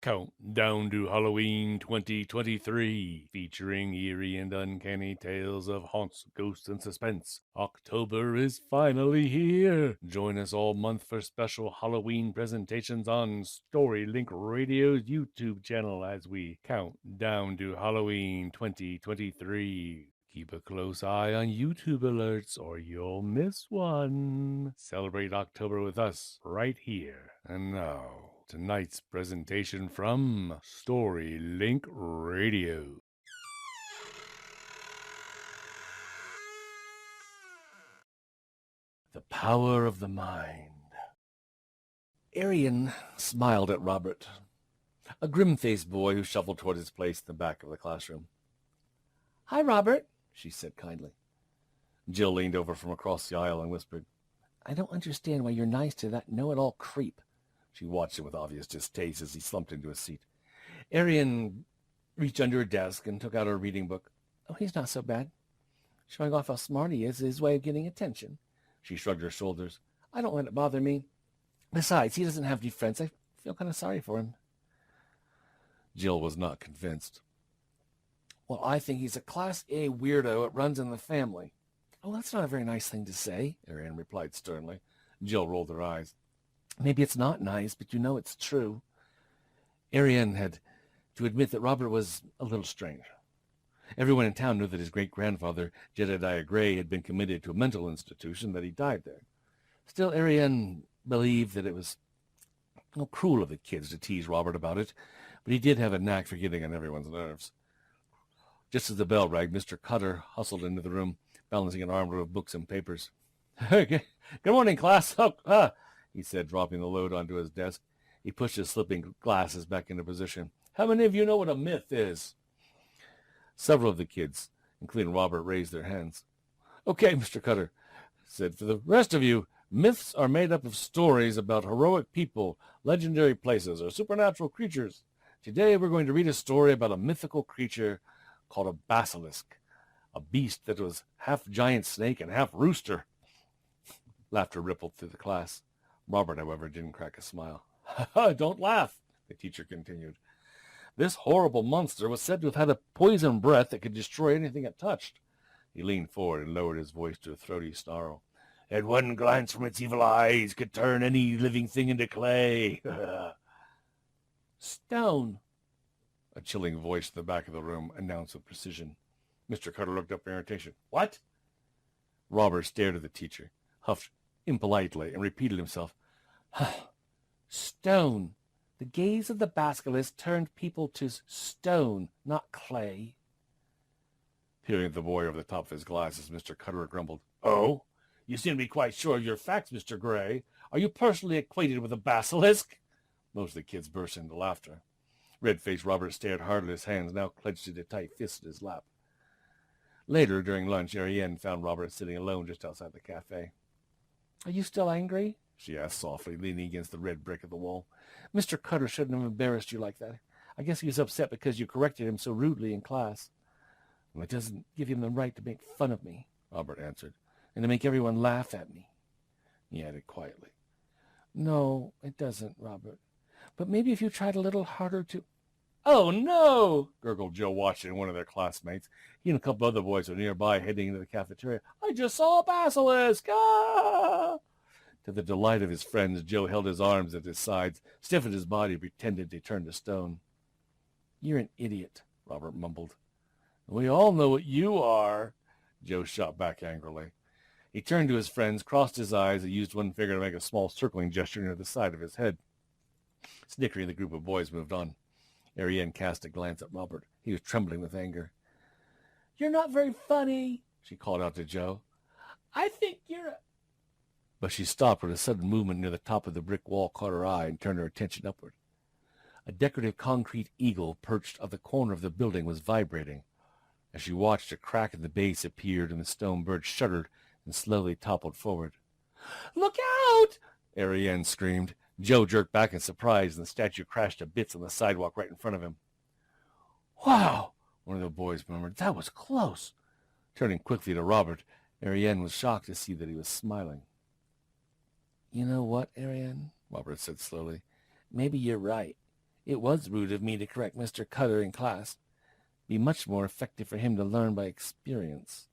Countdown to Halloween 2023, featuring eerie and uncanny tales of haunts, ghosts, and suspense. October is finally here. Join us all month for special Halloween presentations on Storylink Radio's YouTube channel as we count down to Halloween 2023. Keep a close eye on YouTube alerts or you'll miss one. Celebrate October with us right here and now. Tonight's presentation from Storylink Radio. The Power of the Mind. Arian smiled at Robert, a grim-faced boy who shuffled toward his place in the back of the classroom. "Hi, Robert," she said kindly. Jill leaned over from across the aisle and whispered, "I don't understand why you're nice to that know-it-all creep." She watched him with obvious distaste as he slumped into a seat. Arian reached under her desk and took out her reading book. "Oh, he's not so bad. Showing off how smart he is his way of getting attention." She shrugged her shoulders. "I don't let it bother me. Besides, he doesn't have any friends. I feel kind of sorry for him." Jill was not convinced. "Well, I think he's a Class A weirdo. It runs in the family." "Oh, that's not a very nice thing to say," Arian replied sternly. Jill rolled her eyes. "Maybe it's not nice, but you know it's true." Arian had to admit that Robert was a little strange. Everyone in town knew that his great-grandfather, Jedediah Gray, had been committed to a mental institution, that he died there. Still, Arian believed that it was cruel of the kids to tease Robert about it, but he did have a knack for getting on everyone's nerves. Just as the bell rang, Mr. Cutter hustled into the room, balancing an armload of books and papers. "Good morning, class," he said, dropping the load onto his desk. He pushed his slipping glasses back into position. "How many of you know what a myth is?" Several of the kids, including Robert, raised their hands. "Okay, Mr. Cutter said. For the rest of you, myths are made up of stories about heroic people, legendary places, or supernatural creatures. Today we're going to read a story about a mythical creature called a basilisk, a beast that was half giant snake and half rooster." Laughter rippled through the class. Robert, however, didn't crack a smile. "Don't laugh," the teacher continued. "This horrible monster was said to have had a poison breath that could destroy anything it touched." He leaned forward and lowered his voice to a throaty snarl. "And one glance from its evil eyes could turn any living thing into clay." "Stone," a chilling voice in the back of the room announced with precision. Mr. Cutter looked up in irritation. "What?" Robert stared at the teacher, huffed impolitely, and repeated himself. "Stone. The gaze of the basilisk turned people to stone, not clay." Peering at the boy over the top of his glasses, Mr. Cutter grumbled. "Oh? You seem to be quite sure of your facts, Mr. Gray. Are you personally acquainted with a basilisk?" Most of the kids burst into laughter. Red-faced Robert stared hard at his hands, now clenched into tight fists at his lap. Later, during lunch, Ariane found Robert sitting alone just outside the cafe. "Are you still angry?" she asked softly, leaning against the red brick of the wall. "Mr. Cutter shouldn't have embarrassed you like that. I guess he was upset because you corrected him so rudely in class." "Well, it doesn't give him the right to make fun of me," Robert answered, "and to make everyone laugh at me." He added quietly, "No, it doesn't, Robert. But maybe if you tried a little harder to—" "Oh, no!" gurgled Joe Washington, one of their classmates. He and a couple other boys were nearby, heading into the cafeteria. "I just saw a basilisk! Ah!" To the delight of his friends, Joe held his arms at his sides, stiffened his body, pretended to turn to stone. "You're an idiot," Robert mumbled. "We all know what you are," Joe shot back angrily. He turned to his friends, crossed his eyes, and used one finger to make a small circling gesture near the side of his head. Snickering, the group of boys moved on. Ariane cast a glance at Robert. He was trembling with anger. "You're not very funny," she called out to Joe. "I think you're a—" But she stopped when a sudden movement near the top of the brick wall caught her eye and turned her attention upward. A decorative concrete eagle perched at the corner of the building was vibrating. As she watched, a crack in the base appeared and the stone bird shuddered and slowly toppled forward. "Look out!" Ariane screamed. Joe jerked back in surprise, and the statue crashed to bits on the sidewalk right in front of him. "Wow!" one of the boys murmured. "That was close." Turning quickly to Robert, Ariane was shocked to see that he was smiling. "You know what, Ariane?" Robert said slowly. "Maybe you're right. It was rude of me to correct Mr. Cutter in class. Be much more effective for him to learn by experience.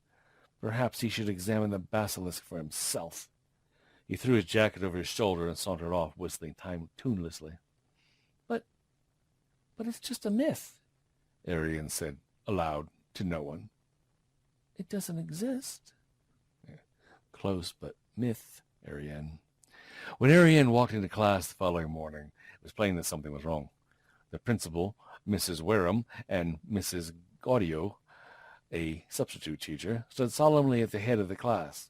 Perhaps he should examine the basilisk for himself. He threw his jacket over his shoulder and sauntered off, whistling tunelessly. But it's just a myth, Arian said aloud to no one. It doesn't exist. Yeah, close, but myth, Arian. When Arian walked into class the following morning, it was plain that something was wrong. The principal, Mrs. Wareham, and Mrs. Gaudio, a substitute teacher, stood solemnly at the head of the class.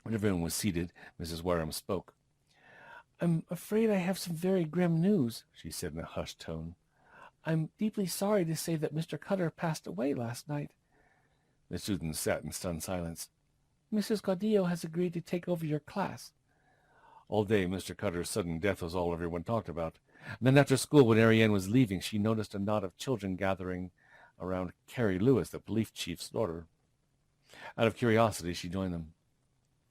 When everyone was seated, Mrs. Wareham spoke. I'm afraid I have some very grim news, she said in a hushed tone. I'm deeply sorry to say that Mr. Cutter passed away last night. The students sat in stunned silence. Mrs. Gaudio has agreed to take over your class. All day, Mr. Cutter's sudden death was all everyone talked about. And then after school, when Ariane was leaving, she noticed a knot of children gathering around Carrie Lewis, the police chief's daughter. Out of curiosity, she joined them.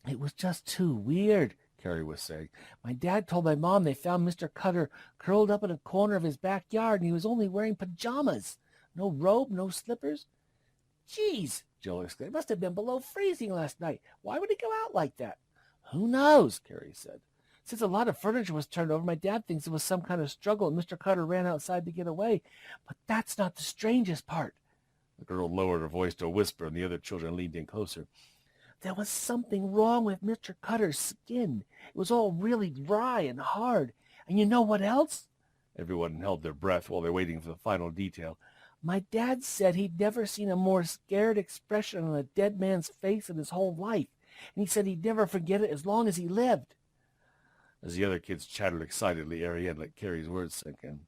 It was just too weird, Carrie was saying. My dad told my mom they found Mr. Cutter curled up in a corner of his backyard, and he was only wearing pajamas. No robe, no slippers. Geez, Jill exclaimed. It must have been below freezing last night. Why would he go out like that? Who knows, Carrie said. Since a lot of furniture was turned over, my dad thinks it was some kind of struggle, and Mr. Cutter ran outside to get away. But that's not the strangest part. The girl lowered her voice to a whisper, and the other children leaned in closer. There was something wrong with Mr. Cutter's skin. It was all really dry and hard. And you know what else? Everyone held their breath while they were waiting for the final detail. My dad said he'd never seen a more scared expression on a dead man's face in his whole life. And he said he'd never forget it as long as he lived. As the other kids chattered excitedly, Ariane let Carrie's words sink in.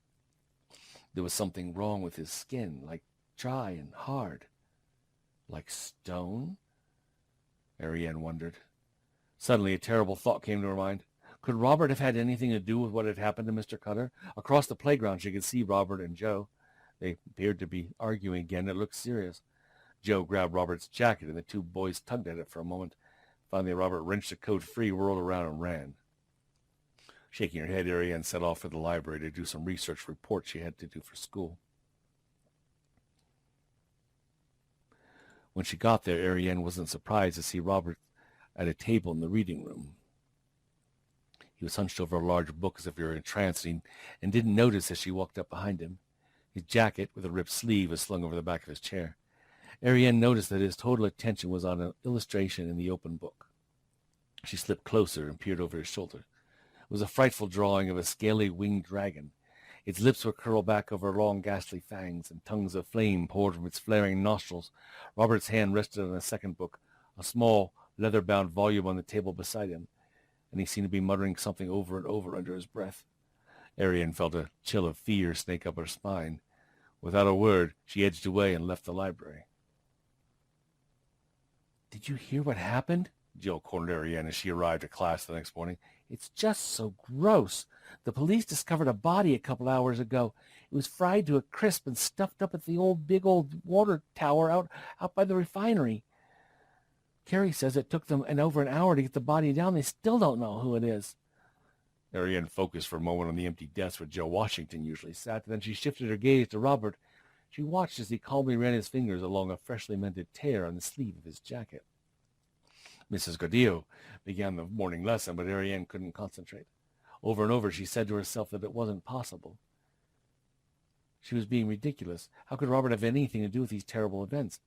There was something wrong with his skin, like dry and hard. Like stone? Ariane wondered. Suddenly a terrible thought came to her mind. Could Robert have had anything to do with what had happened to Mr. Cutter? Across the playground she could see Robert and Joe. They appeared to be arguing again. It looked serious. Joe grabbed Robert's jacket, and the two boys tugged at it for a moment. Finally, Robert wrenched the coat free, whirled around, and ran. Shaking her head, Ariane set off for the library to do some research report she had to do for school. When she got there, Ariane wasn't surprised to see Robert at a table in the reading room. He was hunched over a large book as if he were entranced, and didn't notice as she walked up behind him. His jacket, with a ripped sleeve, was slung over the back of his chair. Ariane noticed that his total attention was on an illustration in the open book. She slipped closer and peered over his shoulder. It was a frightful drawing of a scaly winged dragon. Its lips were curled back over long ghastly fangs, and tongues of flame poured from its flaring nostrils. Robert's hand rested on a second book, a small, leather-bound volume on the table beside him, and he seemed to be muttering something over and over under his breath. Ariane felt a chill of fear snake up her spine. Without a word, she edged away and left the library. Did you hear what happened? Jill cornered Ariane as she arrived at class the next morning. It's just so gross. The police discovered a body a couple hours ago. It was fried to a crisp and stuffed up at the big old water tower out by the refinery. Carrie says it took them over an hour to get the body down. They still don't know who it is. Ariane focused for a moment on the empty desk where Joe Washington usually sat, and then she shifted her gaze to Robert. She watched as he calmly ran his fingers along a freshly mended tear on the sleeve of his jacket. Mrs. Gaudio began the morning lesson, but Ariane couldn't concentrate. Over and over she said to herself that it wasn't possible. She was being ridiculous. How could Robert have anything to do with these terrible events?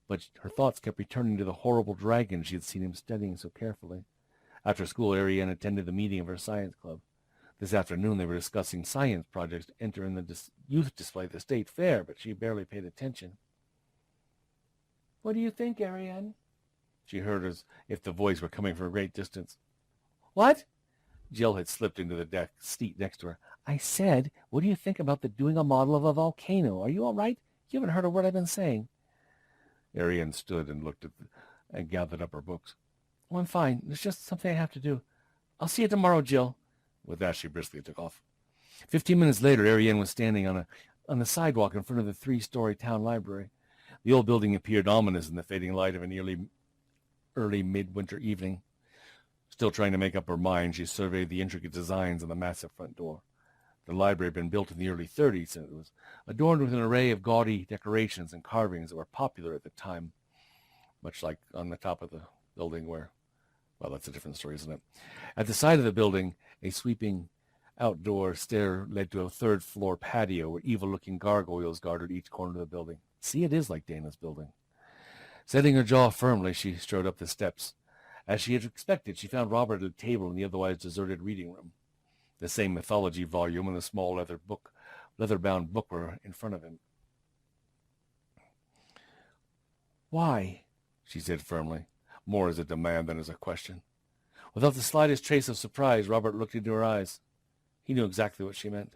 But her thoughts kept returning to the horrible dragon she had seen him studying so carefully. After school, Ariane attended the meeting of her science club. This afternoon they were discussing science projects to enter in the youth display at the state fair, but she barely paid attention. What do you think, Ariane? She heard as if the voice were coming from a great distance. What? Jill had slipped into the seat next to her. I said, what do you think about doing a model of a volcano? Are you all right? You haven't heard a word I've been saying. Ariane stood and looked at and gathered up her books. Oh, I'm fine. There's just something I have to do. I'll see you tomorrow, Jill. With that, she briskly took off. 15 minutes later, Ariane was standing on the sidewalk in front of the 3-story town library. The old building appeared ominous in the fading light of an early midwinter evening. Still trying to make up her mind, she surveyed the intricate designs on the massive front door. The library had been built in the early 30s, and it was adorned with an array of gaudy decorations and carvings that were popular at the time, much like on the top of the building where, well, that's a different story, isn't it? At the side of the building, a sweeping outdoor stair led to a third-floor patio where evil-looking gargoyles guarded each corner of the building. See, it is like Dana's building. Setting her jaw firmly, she strode up the steps. As she had expected, she found Robert at a table in the otherwise deserted reading room. The same mythology volume and a small leather-bound book were in front of him. "Why?" she said firmly, more as a demand than as a question. Without the slightest trace of surprise, Robert looked into her eyes. He knew exactly what she meant.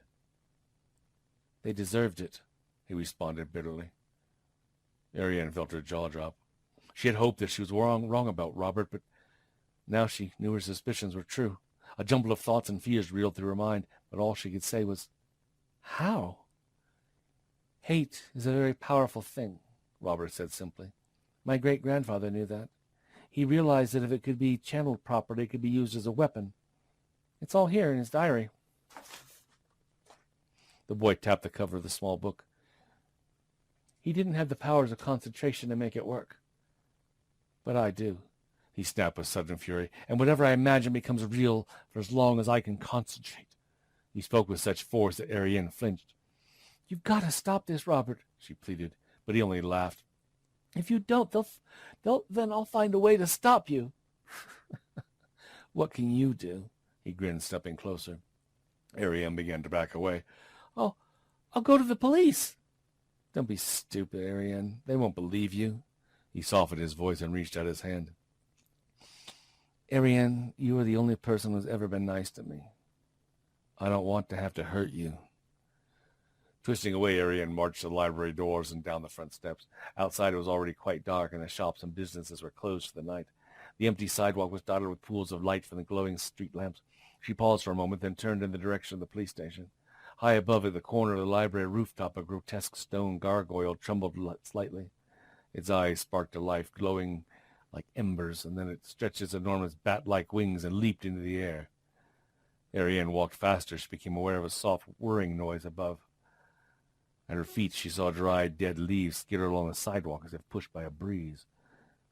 "They deserved it," he responded bitterly. Ariane felt her jaw drop. She had hoped that she was wrong about Robert, but now she knew her suspicions were true. A jumble of thoughts and fears reeled through her mind, but all she could say was, "How?" "Hate is a very powerful thing," Robert said simply. "My great-grandfather knew that. He realized that if it could be channeled properly, it could be used as a weapon. It's all here in his diary." The boy tapped the cover of the small book. "He didn't have the powers of concentration to make it work. But I do," he snapped with sudden fury, "and whatever I imagine becomes real for as long as I can concentrate." He spoke with such force that Ariane flinched. "You've got to stop this, Robert," she pleaded, but he only laughed. "If you don't, then I'll find a way to stop you." "What can you do?" he grinned, stepping closer. Ariane began to back away. I'll go to the police." "Don't be stupid, Ariane. They won't believe you." He softened his voice and reached out his hand. "Ariane, you are the only person who's ever been nice to me. I don't want to have to hurt you." Twisting away, Ariane marched to the library doors and down the front steps. Outside it was already quite dark, and the shops and businesses were closed for the night. The empty sidewalk was dotted with pools of light from the glowing street lamps. She paused for a moment, then turned in the direction of the police station. High above, at the corner of the library rooftop, a grotesque stone gargoyle trembled slightly. Its eyes sparked to life, glowing like embers, and then it stretched its enormous bat-like wings and leaped into the air. Ariane walked faster. She became aware of a soft whirring noise above. At her feet she saw dried, dead leaves skitter along the sidewalk as if pushed by a breeze.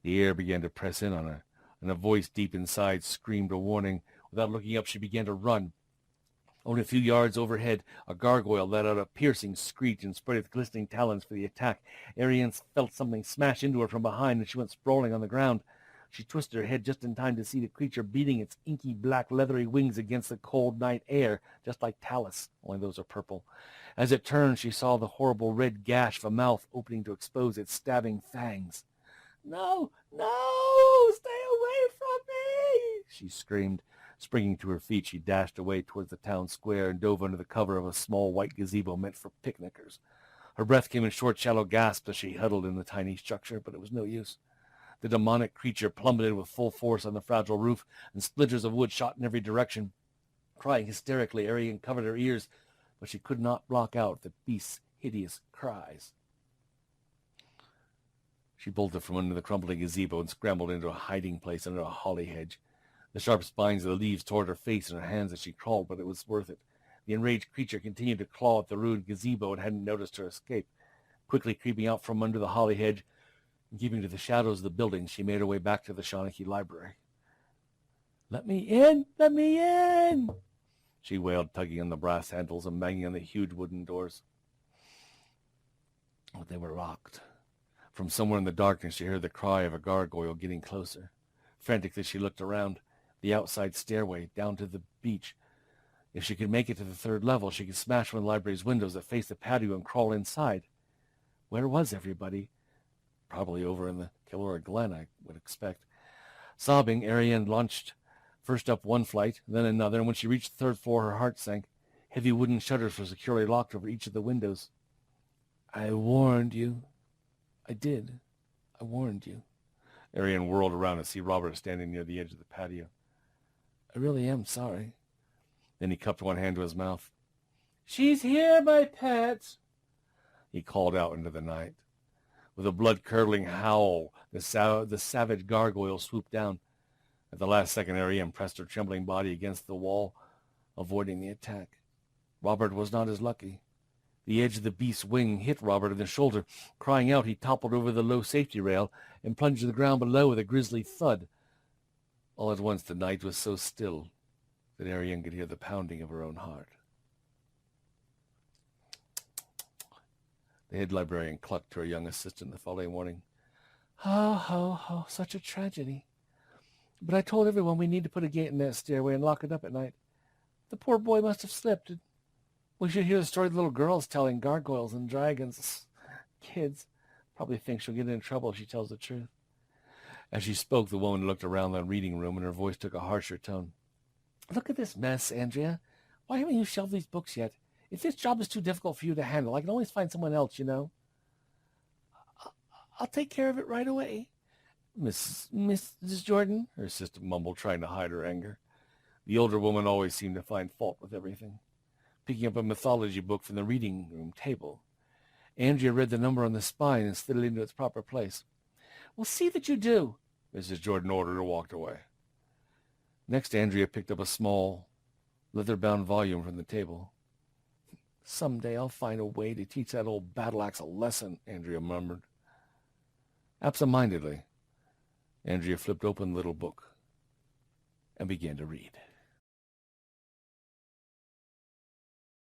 The air began to press in on her, and a voice deep inside screamed a warning. Without looking up, she began to run. Only a few yards overhead, a gargoyle let out a piercing screech and spread its glistening talons for the attack. Ariane felt something smash into her from behind, and she went sprawling on the ground. She twisted her head just in time to see the creature beating its inky black leathery wings against the cold night air, just like Talus, only those are purple. As it turned, she saw the horrible red gash of a mouth opening to expose its stabbing fangs. "No, no, stay away from me!" she screamed. Springing to her feet, she dashed away towards the town square and dove under the cover of a small white gazebo meant for picnickers. Her breath came in short, shallow gasps as she huddled in the tiny structure, but it was no use. The demonic creature plummeted with full force on the fragile roof, and splinters of wood shot in every direction. Crying hysterically, Ariane covered her ears, but she could not block out the beast's hideous cries. She bolted from under the crumbling gazebo and scrambled into a hiding place under a holly hedge. The sharp spines of the leaves tore at her face and her hands as she crawled, but it was worth it. The enraged creature continued to claw at the ruined gazebo and hadn't noticed her escape. Quickly creeping out from under the holly hedge and keeping to the shadows of the building, she made her way back to the Shawnee Library. "Let me in! Let me in!" she wailed, tugging on the brass handles and banging on the huge wooden doors. But they were locked. From somewhere in the darkness she heard the cry of a gargoyle getting closer. Frantically she looked around. The outside stairway down to the beach. If she could make it to the third level, she could smash one of the library's windows that faced the patio and crawl inside. Where was everybody? Probably over in the Kilora Glen, I would expect. Sobbing, Ariane launched first up one flight, then another, and when she reached the third floor, her heart sank. Heavy wooden shutters were securely locked over each of the windows. "I warned you. I did. I warned you." Ariane whirled around to see Robert standing near the edge of the patio. "I really am sorry." Then he cupped one hand to his mouth. "She's here, my pet," he called out into the night. With a blood-curdling howl, the savage gargoyle swooped down. At the last second, Ariane pressed her trembling body against the wall, avoiding the attack. Robert was not as lucky. The edge of the beast's wing hit Robert in the shoulder. Crying out, he toppled over the low safety rail and plunged to the ground below with a grisly thud. All at once the night was so still that Ariane could hear the pounding of her own heart. The head librarian clucked to her young assistant the following morning. Ho, ho, ho, such a tragedy. But I told everyone we need to put a gate in that stairway and lock it up at night. The poor boy must have slipped. We should hear the story the little girl's telling, gargoyles and dragons. Kids probably think she'll get in trouble if she tells the truth. As she spoke, the woman looked around the reading room, and her voice took a harsher tone. Look at this mess, Andrea. Why haven't you shelved these books yet? If this job is too difficult for you to handle, I can always find someone else, you know. I'll take care of it right away. Mrs. Jordan, her sister mumbled, trying to hide her anger. The older woman always seemed to find fault with everything. Picking up a mythology book from the reading room table, Andrea read the number on the spine and slid it into its proper place. Well, see that you do, Mrs. Jordan ordered and walked away. Next, Andrea picked up a small, leather-bound volume from the table. Someday I'll find a way to teach that old battle axe a lesson, Andrea murmured. Absent-mindedly, Andrea flipped open the little book and began to read.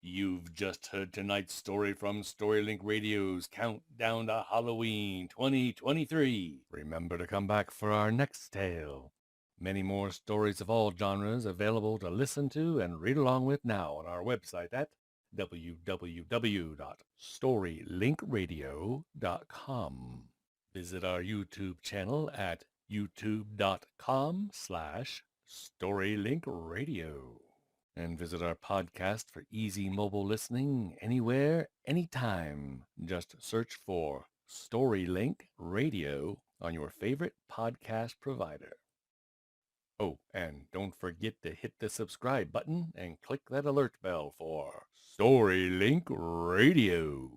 You've just heard tonight's story from Storylink Radio's Countdown to Halloween 2023. Remember to come back for our next tale. Many more stories of all genres available to listen to and read along with now on our website at www.storylinkradio.com. Visit our YouTube channel at youtube.com/storylinkradio. And visit our podcast for easy mobile listening anywhere, anytime. Just search for Storylink Radio on your favorite podcast provider. Oh, and don't forget to hit the subscribe button and click that alert bell for Storylink Radio.